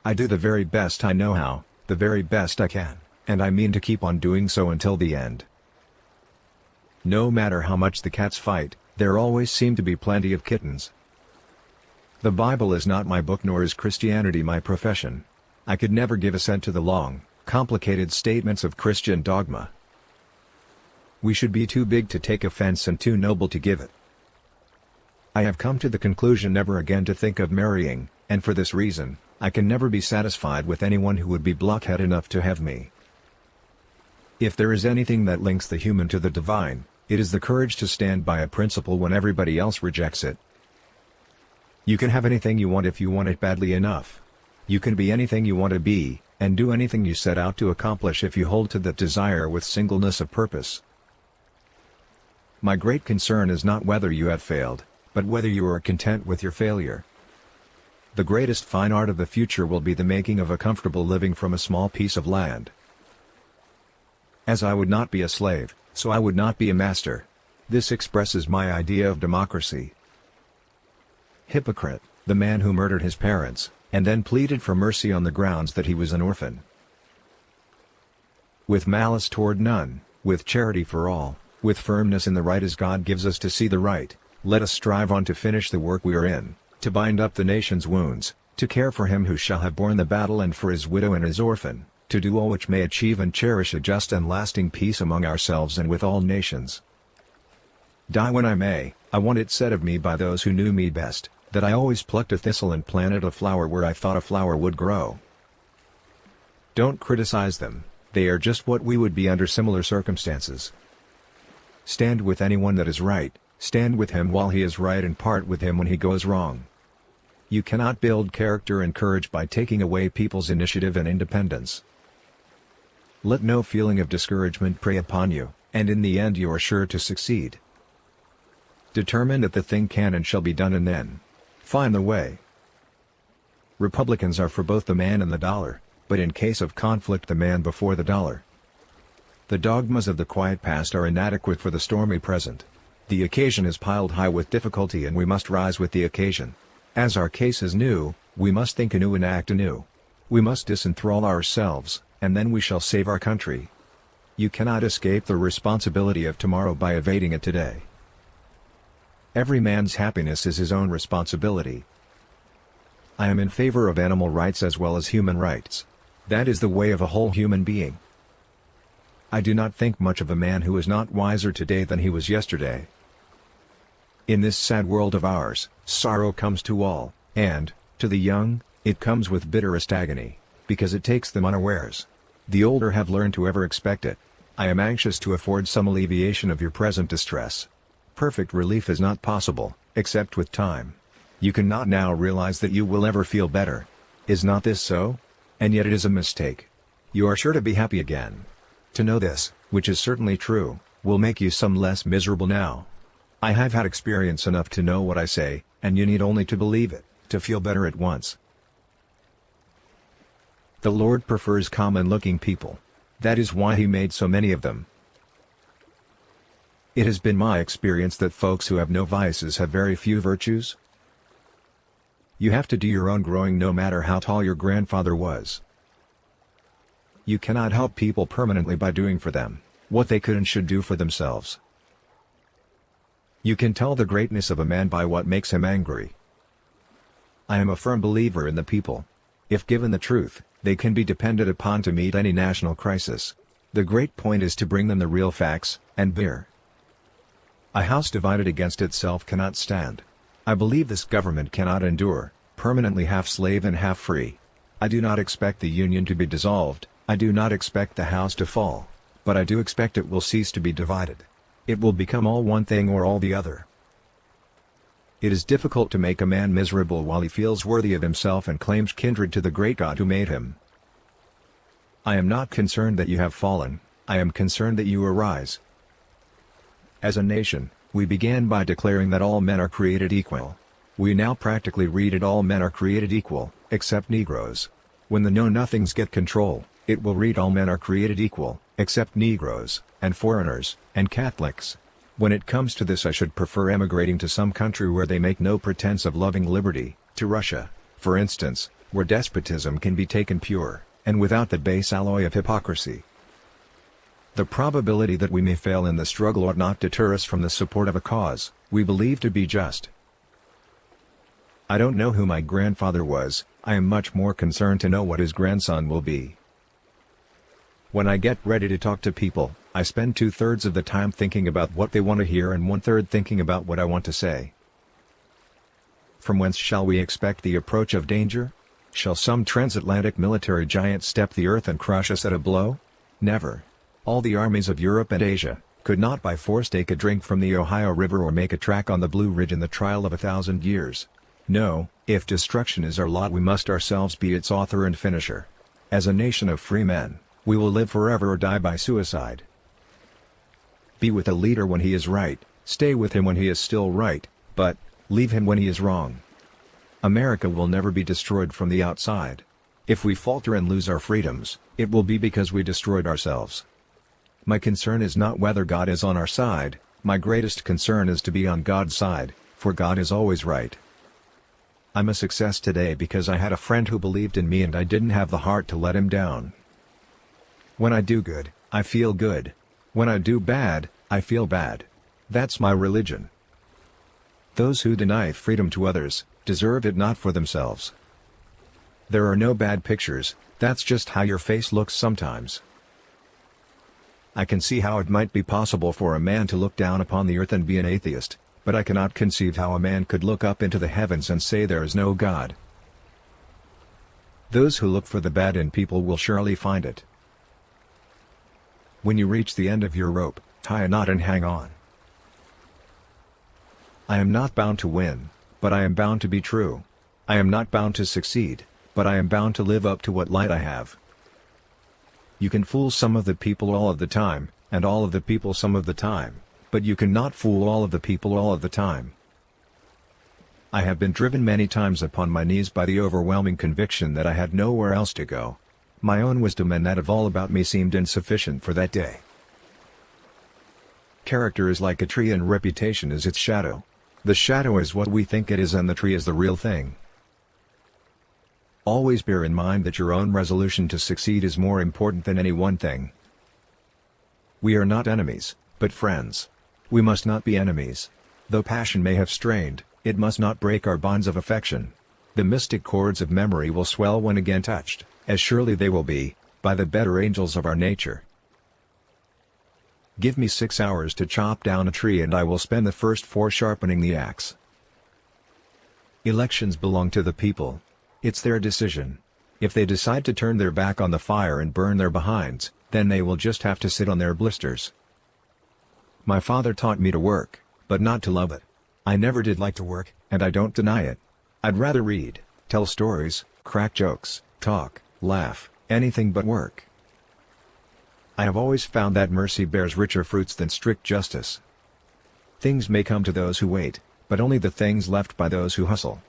I do the very best I know how, the very best I can, and I mean to keep on doing so until the end. No matter how much the cats fight, there always seem to be plenty of kittens. The Bible is not my book, nor is Christianity my profession. I could never give assent to the long, complicated statements of Christian dogma. We should be too big to take offense and too noble to give it. I have come to the conclusion never again to think of marrying, and for this reason, I can never be satisfied with anyone who would be blockhead enough to have me. If there is anything that links the human to the divine, it is the courage to stand by a principle when everybody else rejects it. You can have anything you want if you want it badly enough. You can be anything you want to be, and do anything you set out to accomplish if you hold to that desire with singleness of purpose. My great concern is not whether you have failed, but whether you are content with your failure. The greatest fine art of the future will be the making of a comfortable living from a small piece of land. As I would not be a slave, so I would not be a master. This expresses my idea of democracy. Hypocrite, the man who murdered his parents, and then pleaded for mercy on the grounds that he was an orphan. With malice toward none, with charity for all, with firmness in the right as God gives us to see the right, let us strive on to finish the work we are in, to bind up the nation's wounds, to care for him who shall have borne the battle and for his widow and his orphan, to do all which may achieve and cherish a just and lasting peace among ourselves and with all nations. Die when I may, I want it said of me by those who knew me best, that I always plucked a thistle and planted a flower where I thought a flower would grow. Don't criticize them, they are just what we would be under similar circumstances. Stand with anyone that is right, stand with him while he is right and part with him when he goes wrong. You cannot build character and courage by taking away people's initiative and independence. Let no feeling of discouragement prey upon you, and in the end you are sure to succeed. Determine that the thing can and shall be done, and then find the way. Republicans are for both the man and the dollar, but in case of conflict the man before the dollar. The dogmas of the quiet past are inadequate for the stormy present. The occasion is piled high with difficulty and we must rise with the occasion. As our case is new, we must think anew and act anew. We must disenthrall ourselves, and then we shall save our country. You cannot escape the responsibility of tomorrow by evading it today. Every man's happiness is his own responsibility. I am in favor of animal rights as well as human rights. That is the way of a whole human being. I do not think much of a man who is not wiser today than he was yesterday. In this sad world of ours, sorrow comes to all, and, to the young, it comes with bitterest agony, because it takes them unawares. The older have learned to ever expect it. I am anxious to afford some alleviation of your present distress. Perfect relief is not possible, except with time. You cannot now realize that you will ever feel better. Is not this so? And yet it is a mistake. You are sure to be happy again. To know this, which is certainly true, will make you some less miserable now. I have had experience enough to know what I say, and you need only to believe it, to feel better at once. The Lord prefers common-looking people. That is why He made so many of them. It has been my experience that folks who have no vices have very few virtues. You have to do your own growing no matter how tall your grandfather was. You cannot help people permanently by doing for them what they could and should do for themselves. You can tell the greatness of a man by what makes him angry. I am a firm believer in the people. If given the truth, they can be depended upon to meet any national crisis. The great point is to bring them the real facts, and beer. A house divided against itself cannot stand. I believe this government cannot endure, permanently half slave and half free. I do not expect the Union to be dissolved. I do not expect the house to fall, but I do expect it will cease to be divided. It will become all one thing or all the other. It is difficult to make a man miserable while he feels worthy of himself and claims kindred to the great God who made him. I am not concerned that you have fallen, I am concerned that you arise. As a nation, we began by declaring that all men are created equal. We now practically read it all men are created equal, except Negroes. When the know-nothings get control, it will read all men are created equal, except Negroes, and foreigners, and Catholics. When it comes to this I should prefer emigrating to some country where they make no pretense of loving liberty, to Russia, for instance, where despotism can be taken pure, and without the base alloy of hypocrisy. The probability that we may fail in the struggle ought not deter us from the support of a cause we believe to be just. I don't know who my grandfather was, I am much more concerned to know what his grandson will be. When I get ready to talk to people, I spend 2/3 of the time thinking about what they want to hear and 1/3 thinking about what I want to say. From whence shall we expect the approach of danger? Shall some transatlantic military giant step the earth and crush us at a blow? Never. All the armies of Europe and Asia could not by force take a drink from the Ohio River or make a track on the Blue Ridge in the trial of 1,000 years. No, if destruction is our lot we must ourselves be its author and finisher. As a nation of free men, we will live forever or die by suicide. Be with a leader when he is right, stay with him when he is still right, but leave him when he is wrong. America will never be destroyed from the outside. If we falter and lose our freedoms, it will be because we destroyed ourselves. My concern is not whether God is on our side, my greatest concern is to be on God's side, for God is always right. I'm a success today because I had a friend who believed in me and I didn't have the heart to let him down. When I do good, I feel good. When I do bad, I feel bad. That's my religion. Those who deny freedom to others, deserve it not for themselves. There are no bad pictures, that's just how your face looks sometimes. I can see how it might be possible for a man to look down upon the earth and be an atheist, but I cannot conceive how a man could look up into the heavens and say there is no God. Those who look for the bad in people will surely find it. When you reach the end of your rope, tie a knot and hang on. I am not bound to win, but I am bound to be true. I am not bound to succeed, but I am bound to live up to what light I have. You can fool some of the people all of the time, and all of the people some of the time, but you cannot fool all of the people all of the time. I have been driven many times upon my knees by the overwhelming conviction that I had nowhere else to go. My own wisdom and that of all about me seemed insufficient for that day. Character is like a tree and reputation is its shadow. The shadow is what we think it is and the tree is the real thing. Always bear in mind that your own resolution to succeed is more important than any one thing. We are not enemies, but friends. We must not be enemies. Though passion may have strained, it must not break our bonds of affection. The mystic chords of memory will swell when again touched, as surely they will be, by the better angels of our nature. Give me 6 hours to chop down a tree and I will spend the first 4 sharpening the axe. Elections belong to the people. It's their decision. If they decide to turn their back on the fire and burn their behinds, then they will just have to sit on their blisters. My father taught me to work, but not to love it. I never did like to work, and I don't deny it. I'd rather read, tell stories, crack jokes, talk, laugh, anything but work. I have always found that mercy bears richer fruits than strict justice. Things may come to those who wait, but only the things left by those who hustle.